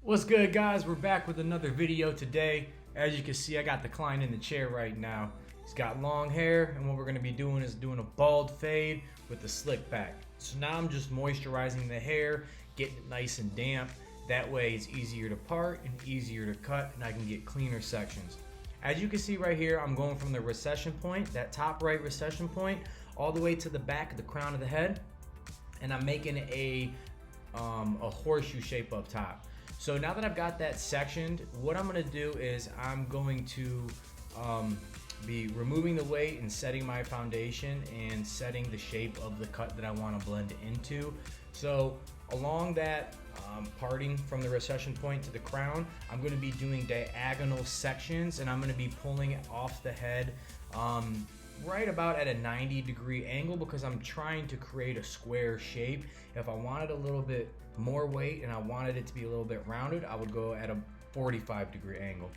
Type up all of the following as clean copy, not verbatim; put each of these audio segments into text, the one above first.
What's good, guys? We're back with another video today. As you can see, I got the client in the chair right now. He's got long hair, and what we're going to be doing is doing a bald fade with the slick back. So now I'm just moisturizing the hair, getting it nice and damp. That way it's easier to part and easier to cut, and I can get cleaner sections. As you can see right here, I'm going from the recession point, that top right recession point, all the way to the back of the crown of the head, and I'm making a horseshoe shape up top. So now that I've got that sectioned, what I'm going to do is I'm going to be removing the weight and setting my foundation and setting the shape of the cut that I want to blend into. So along that parting from the recession point to the crown, I'm going to be doing diagonal sections, and I'm going to be pulling it off the head right about at a 90-degree angle, because I'm trying to create a square shape. If I wanted a little bit more weight and I wanted it to be a little bit rounded, I would go at a 45-degree angle.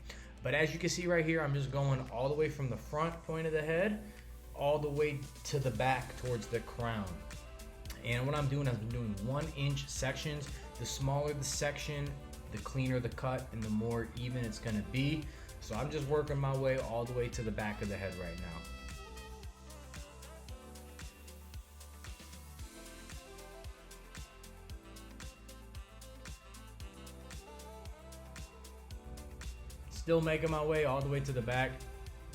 But as you can see right here, I'm just going all the way from the front point of the head all the way to the back towards the crown. And what I'm doing is I'm doing 1-inch sections. The smaller the section, the cleaner the cut and the more even it's going to be. So I'm just working my way all the way to the back of the head right now. Still making my way all the way to the back.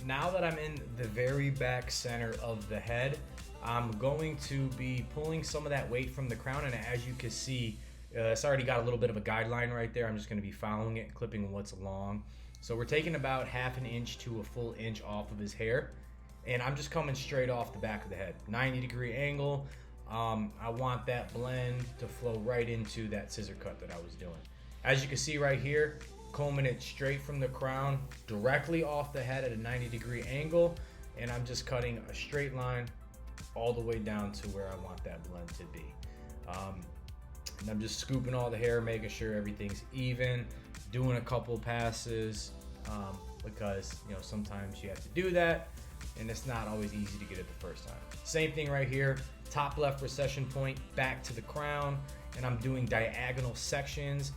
Now that I'm in the very back center of the head, I'm going to be pulling some of that weight from the crown, and as you can see, it's already got a little bit of a guideline right there. I'm just going to be following it and clipping what's long. So we're taking about ½ inch to a full inch off of his hair, and I'm just coming straight off the back of the head, 90-degree angle. I want that blend to flow right into that scissor cut that I was doing. As you can see right here, combing it straight from the crown directly off the head at a 90-degree angle, and I'm just cutting a straight line all the way down to where I want that blend to be. And I'm just scooping all the hair, making sure everything's even, doing a couple passes, because sometimes you have to do that and it's not always easy to get it the first time. Same thing right here, top left recession point back to the crown, and I'm doing diagonal sections,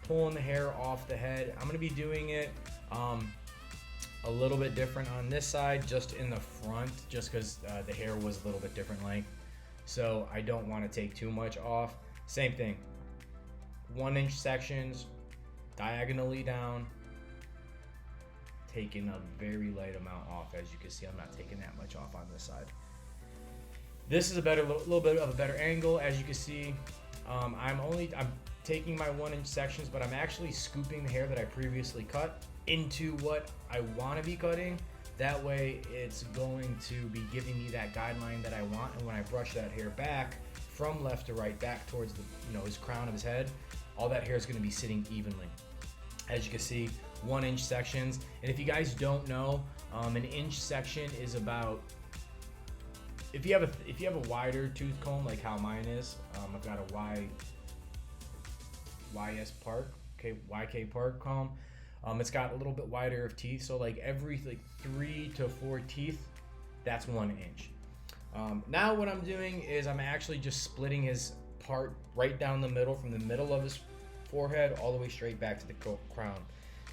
pulling the hair off the head. I'm going to be doing it a little bit different on this side, just in the front, just because the hair was a little bit different length. So I don't want to take too much off. Same thing, 1-inch sections, diagonally down, taking a very light amount off. As you can see, I'm not taking that much off on this side. This is a little bit of a better angle. As you can see, I'm taking my 1-inch sections, but I'm actually scooping the hair that I previously cut into what I want to be cutting. That way it's going to be giving me that guideline that I want, and when I brush that hair back from left to right back towards the his crown of his head, all that hair is going to be sitting evenly. As you can see, 1-inch sections. And if you guys don't know, an inch section is about, if you have a wider tooth comb like how mine is, I've got a YK Park comb. It's got a little bit wider of teeth, so like every 3 to 4 teeth, that's 1 inch. Now what I'm doing is I'm actually just splitting his part right down the middle, from the middle of his forehead all the way straight back to the crown.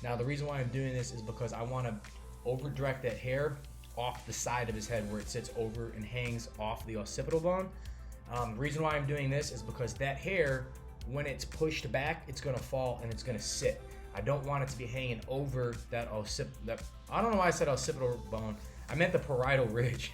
Now the reason why I'm doing this is because I want to over direct that hair off the side of his head where it sits over and hangs off the occipital bone. The reason why I'm doing this is because that hair, when it's pushed back, it's going to fall and it's going to sit. I don't want it to be hanging over that I don't know why I said occipital bone. I meant the parietal ridge.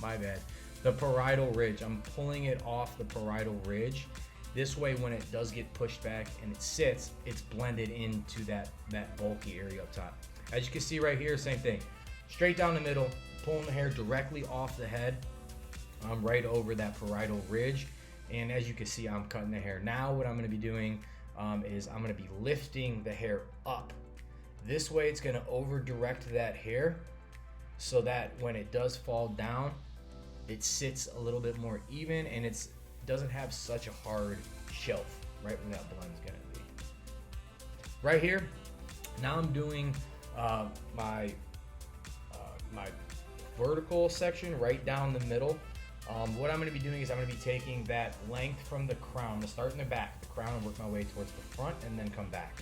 My bad. The parietal ridge. I'm pulling it off the parietal ridge. This way, when it does get pushed back and it sits, it's blended into that bulky area up top. As you can see right here, same thing. Straight down the middle, pulling the hair directly off the head, right over that parietal ridge. And as you can see, I'm cutting the hair. Now what I'm going to be doing is I'm going to be lifting the hair up. This way it's going to over direct that hair so that when it does fall down, it sits a little bit more even, and it doesn't have such a hard shelf right where that blend's going to be. Right here, now I'm doing my vertical section right down the middle. What I'm going to be doing is I'm going to be taking that length from the crown. I'm going to start in the back of the crown and work my way towards the front and then come back.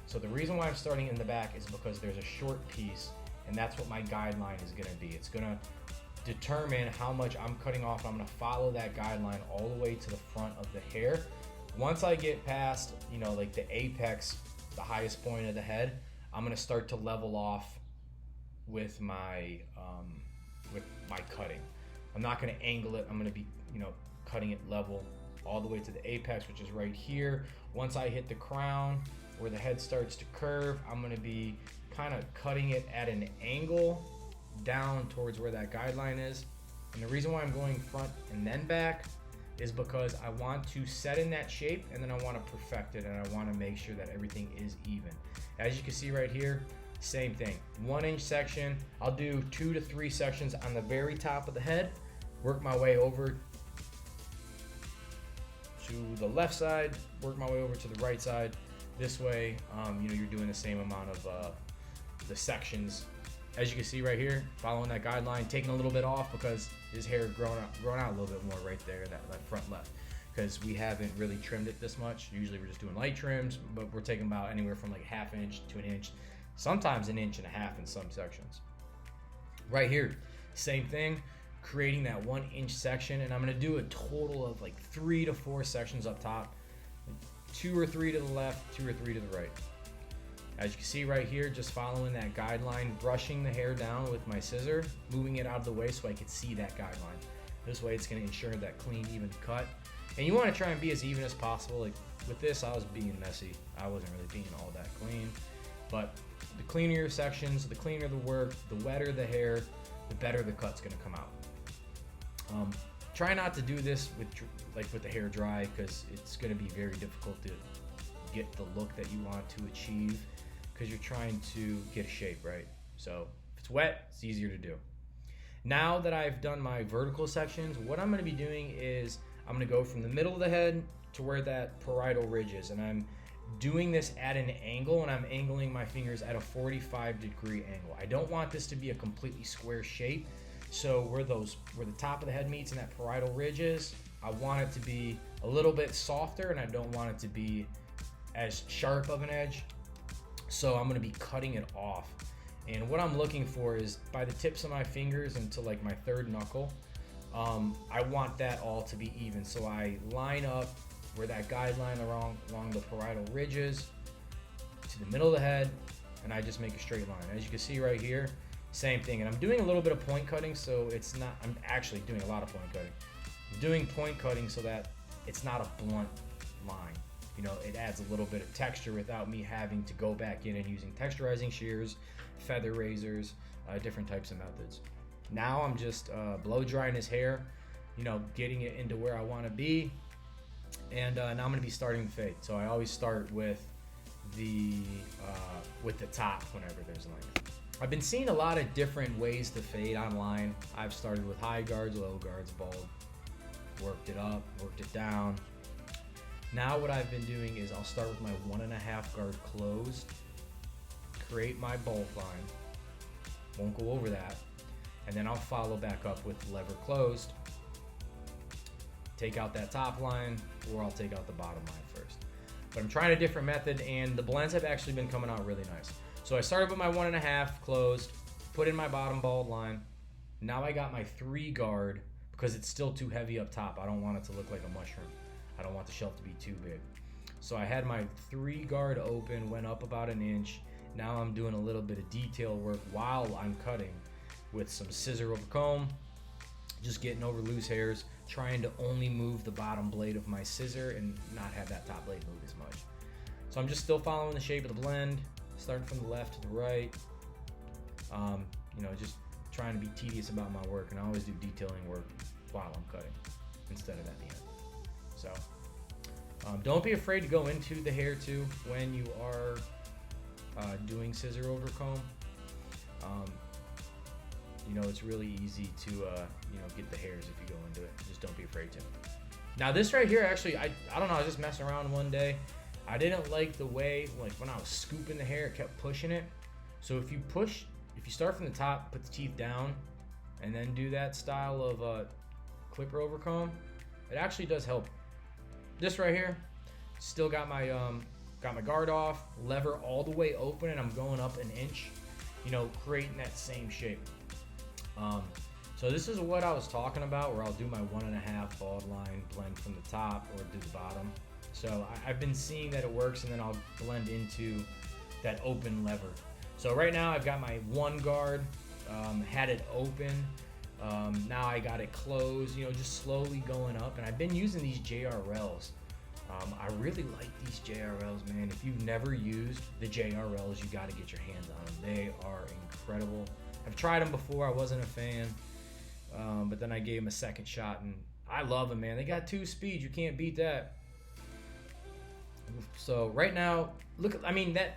So the reason why I'm starting in the back is because there's a short piece, and that's what my guideline is going to be. It's going to determine how much I'm cutting off, and I'm going to follow that guideline all the way to the front of the hair. Once I get past, you know, like the apex, the highest point of the head, I'm going to start to level off with my cutting. I'm not going to angle it. I'm going to be, you know, cutting it level all the way to the apex, which is right here. Once I hit the crown where the head starts to curve, I'm going to be kind of cutting it at an angle down towards where that guideline is. And the reason why I'm going front and then back is because I want to set in that shape, and then I want to perfect it, and I want to make sure that everything is even. As you can see right here, same thing, 1 inch section. I'll do 2 to 3 sections on the very top of the head, work my way over to the left side, work my way over to the right side. This way, you know, you're doing the same amount of the sections. As you can see right here, following that guideline, taking a little bit off because his hair grown out a little bit more right there, that front left, because we haven't really trimmed it this much. Usually we're just doing light trims, but we're taking about anywhere from like 1/2 inch to 1 inch, sometimes 1.5 inches in some sections. Right here, same thing, creating that 1 inch section, and I'm gonna do a total of like 3 to 4 sections up top, 2 or 3 to the left, 2 or 3 to the right. As you can see right here, just following that guideline, brushing the hair down with my scissor, moving it out of the way so I can see that guideline. This way it's going to ensure that clean, even cut. And you want to try and be as even as possible. Like with this, I was being messy. I wasn't really being all that clean. But the cleaner your sections, the cleaner the work, the wetter the hair, the better the cut's going to come out. Try not to do this with the hair dry, because it's going to be very difficult to get the look that you want to achieve, because you're trying to get a shape, right? So if it's wet, it's easier to do. Now that I've done my vertical sections, what I'm going to be doing is I'm going to go from the middle of the head to where that parietal ridge is, and I'm doing this at an angle, and I'm angling my fingers at a 45-degree angle. I don't want this to be a completely square shape, so where the top of the head meets and that parietal ridge is, I want it to be a little bit softer, and I don't want it to be as sharp of an edge. So I'm going to be cutting it off, and what I'm looking for is by the tips of my fingers into like my third knuckle, I want that all to be even. So I line up where that guideline along the parietal ridges to the middle of the head, and I just make a straight line. As you can see right here, same thing. And I'm doing a little bit of point cutting, so it's not, I'm actually doing a lot of point cutting. I'm doing point cutting so that it's not a blunt line. You know, it adds a little bit of texture without me having to go back in and using texturizing shears, feather razors, different types of methods. Now I'm just blow drying his hair, you know, getting it into where I want to be. And now I'm going to be starting the fade. So I always start with the top whenever there's length. I've been seeing a lot of different ways to fade online. I've started with high guards, low guards, bald, worked it up, worked it down. Now what I've been doing is I'll start with my 1.5 guard closed, create my bolt line, won't go over that, and then I'll follow back up with lever closed, take out that top line, or I'll take out the bottom line first. But I'm trying a different method, and the blends have actually been coming out really nice. So I started with my 1.5 closed, put in my bottom bald line. Now I got my 3 guard because it's still too heavy up top. I don't want it to look like a mushroom. I don't want the shelf to be too big. So I had my 3 guard open, went up about 1 inch. Now I'm doing a little bit of detail work while I'm cutting with some scissor over comb, just getting over loose hairs, trying to only move the bottom blade of my scissor and not have that top blade move as much. So I'm just still following the shape of the blend, starting from the left to the right. You know, just trying to be tedious about my work, and I always do detailing work while I'm cutting instead of at the end. So don't be afraid to go into the hair too when you are doing scissor over comb. You know, it's really easy to you know, get the hairs if you go into it. Just don't be afraid to. Now this right here, actually, I don't know, I was just messing around one day. I didn't like the way, like when I was scooping the hair, it kept pushing it. So if you start from the top, put the teeth down, and then do that style of clipper overcomb, it actually does help. This right here, still got my guard off, lever all the way open, and I'm going up an inch, you know, creating that same shape. So this is what I was talking about, where I'll do my 1.5 bald line blend from the top or do the bottom. So I've been seeing that it works, and then I'll blend into that open lever. So right now I've got my one guard, had it open. Now I got it closed, you know, just slowly going up. And I've been using these JRLs. I really like these JRLs, man. If you've never used the JRLs, you got to get your hands on them. They are incredible. I've tried them before. I wasn't a fan, but then I gave them a second shot, and I love them, man. They got 2 speeds. You can't beat that. So right now, look, I mean, that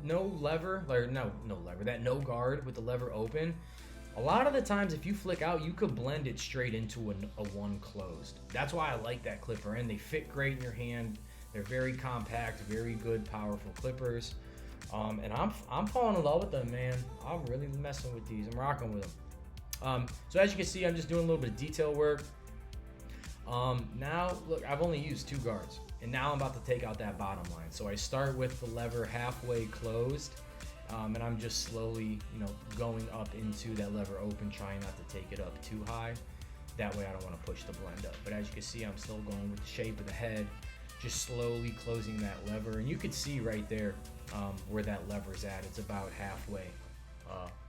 no lever, or no lever, that no guard with the lever open, a lot of the times if you flick out, you could blend it straight into a one closed. That's why I like that clipper, and they fit great in your hand. They're very compact, very good, powerful clippers. And I'm falling in love with them, man. I'm really messing with these. I'm rocking with them. So as you can see, I'm just doing a little bit of detail work. Now, look, I've only used 2 guards, and now I'm about to take out that bottom line. So I start with the lever halfway closed, and I'm just slowly, you know, going up into that lever open, trying not to take it up too high. That way I don't want to push the blend up. But as you can see, I'm still going with the shape of the head, just slowly closing that lever. And you can see right there where that lever's at. It's about halfway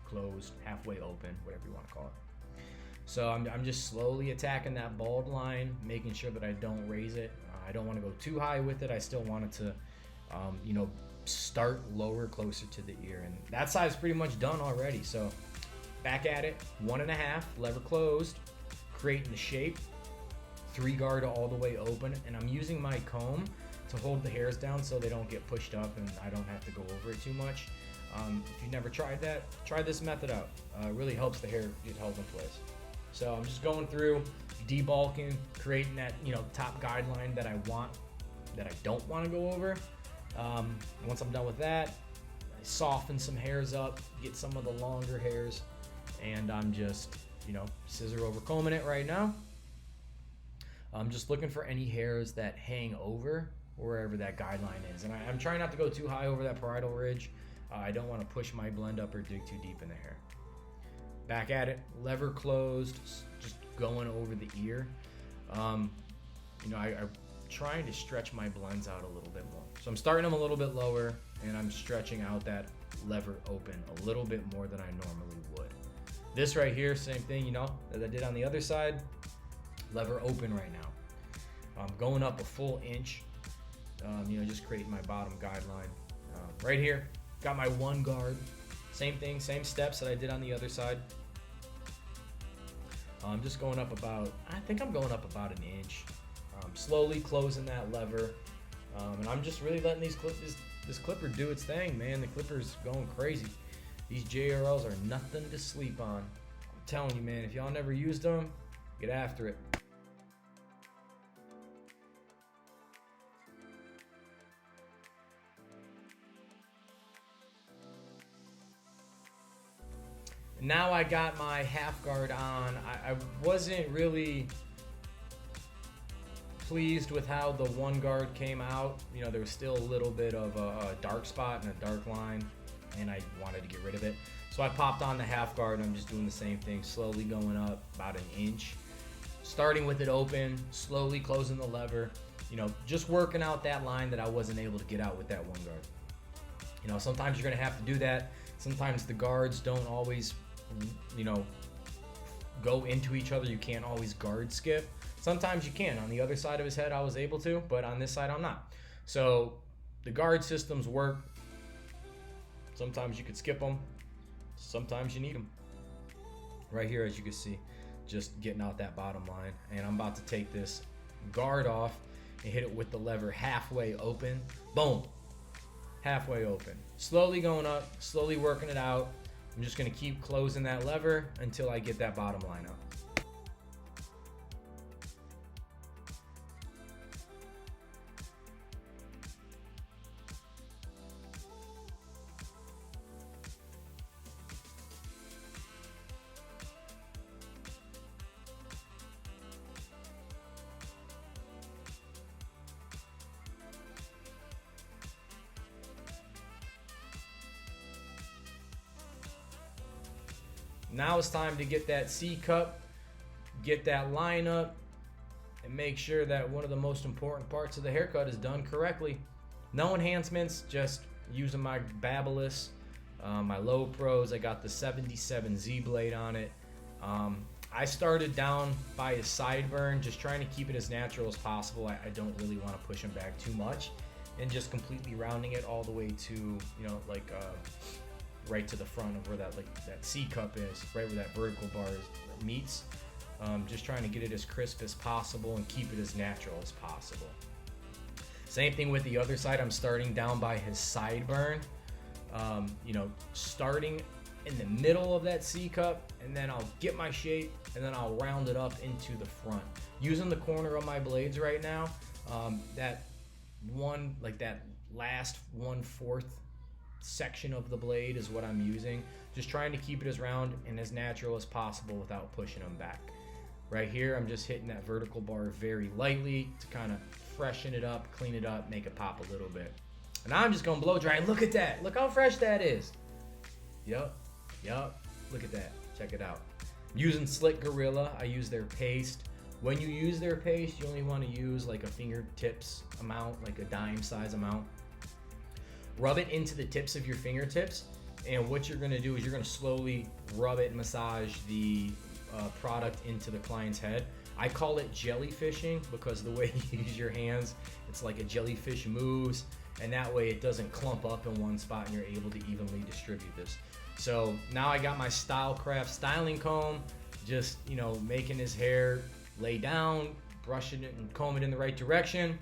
closed, halfway open, whatever you want to call it. So I'm just slowly attacking that bald line, making sure that I don't raise it. I don't want to go too high with it. I still want it to, you know, start lower, closer to the ear. And that side's pretty much done already. So back at it, 1.5, lever closed, creating the shape, 3 guard all the way open. And I'm using my comb to hold the hairs down so they don't get pushed up and I don't have to go over it too much. If you've never tried that, try this method out. It really helps the hair get held in place. So I'm just going through, debulking, creating that, you know, top guideline that I want, that I don't want to go over. Once I'm done with that, I soften some hairs up, get some of the longer hairs, and I'm just, you know, scissor over combing it right now. I'm just looking for any hairs that hang over wherever that guideline is. And I'm trying not to go too high over that parietal ridge. I don't want to push my blend up or dig too deep in the hair. Back at it, lever closed, just going over the ear. You know, I'm trying to stretch my blends out a little bit more. So I'm starting them a little bit lower, and I'm stretching out that lever open a little bit more than I normally would. This right here, same thing, you know, that I did on the other side. Lever open right now. I'm going up a full inch, you know, just creating my bottom guideline. Right here, got my 1 guard. Same thing, same steps that I did on the other side. I'm just going up about, I think I'm going up about an inch. Slowly closing that lever. And I'm just really letting this clipper do its thing, man. The clipper's going crazy. These JRLs are nothing to sleep on. I'm telling you, man, if y'all never used them, get after it. Now I got my half guard on. I wasn't really pleased with how the 1 guard came out. You know, there was still a little bit of a dark spot and a dark line, and I wanted to get rid of it. So I popped on the half guard, and I'm just doing the same thing, slowly going up about an inch, starting with it open, slowly closing the lever, you know, just working out that line that I wasn't able to get out with that 1 guard. You know, sometimes you're gonna have to do that. Sometimes the guards don't always, you know, go into each other. You can't always guard skip. Sometimes you can. On the other side of his head I was able to, but on this side I'm not. So the guard systems work. Sometimes you could skip them, sometimes you need them. Right here, as you can see, just getting out that bottom line, and I'm about to take this guard off and hit it with the lever halfway open. Boom, halfway open. Slowly going up, slowly working it out. I'm just gonna keep closing that lever until I get that bottom line up. now it's time to get that C cup, get that line up, and make sure that one of the most important parts of the haircut is done correctly. No enhancements, just using my Babyliss, my Low Pros. I got the 77 Z blade on it. I started down by his sideburn, just trying to keep it as natural as possible. I don't really want to push him back too much, and just completely rounding it all the way to, you know, like right to the front of where that C cup is, right where that vertical bar meets. Just trying to get it as crisp as possible and keep it as natural as possible. Same thing with the other side. I'm starting down by his sideburn, you know, starting in the middle of that C cup, and then I'll get my shape, and then I'll round it up into the front. Using the corner of my blades right now, that last 1/4 section of the blade is what I'm using. Just trying to keep it as round and as natural as possible without pushing them back. Right here, I'm just hitting that vertical bar very lightly to kind of freshen it up, clean it up, make it pop a little bit. And I'm just gonna blow dry. Look at that. Look how fresh that is. Yup. Look at that. Check it out. Using Slick Gorilla, I use their paste. When you use their paste, you only want to use like a fingertips amount, like a dime size amount. Rub it into the tips of your fingertips, and what you're gonna do is you're gonna slowly rub it and massage the product into the client's head. I call it jellyfishing because the way you use your hands, it's like a jellyfish moves, and that way it doesn't clump up in one spot and you're able to evenly distribute this. So now I got my Stylecraft styling comb, just, you know, making his hair lay down, brushing it and combing it in the right direction.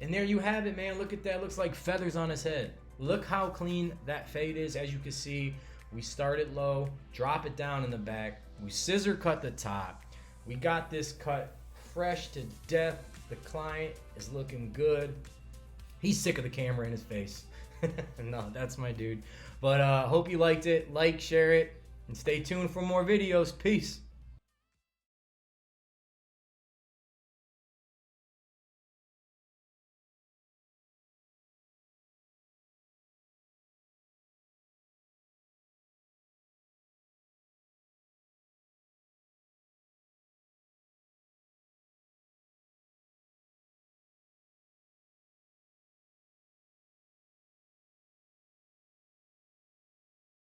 And there you have it, man. Look at that. Looks like feathers on his head. Look how clean that fade is. As you can see, we start it low, drop it down in the back. We scissor cut the top. We got this cut fresh to death. The client is looking good. He's sick of the camera in his face. No, that's my dude. But hope you liked it. Like, share it, and stay tuned for more videos. Peace.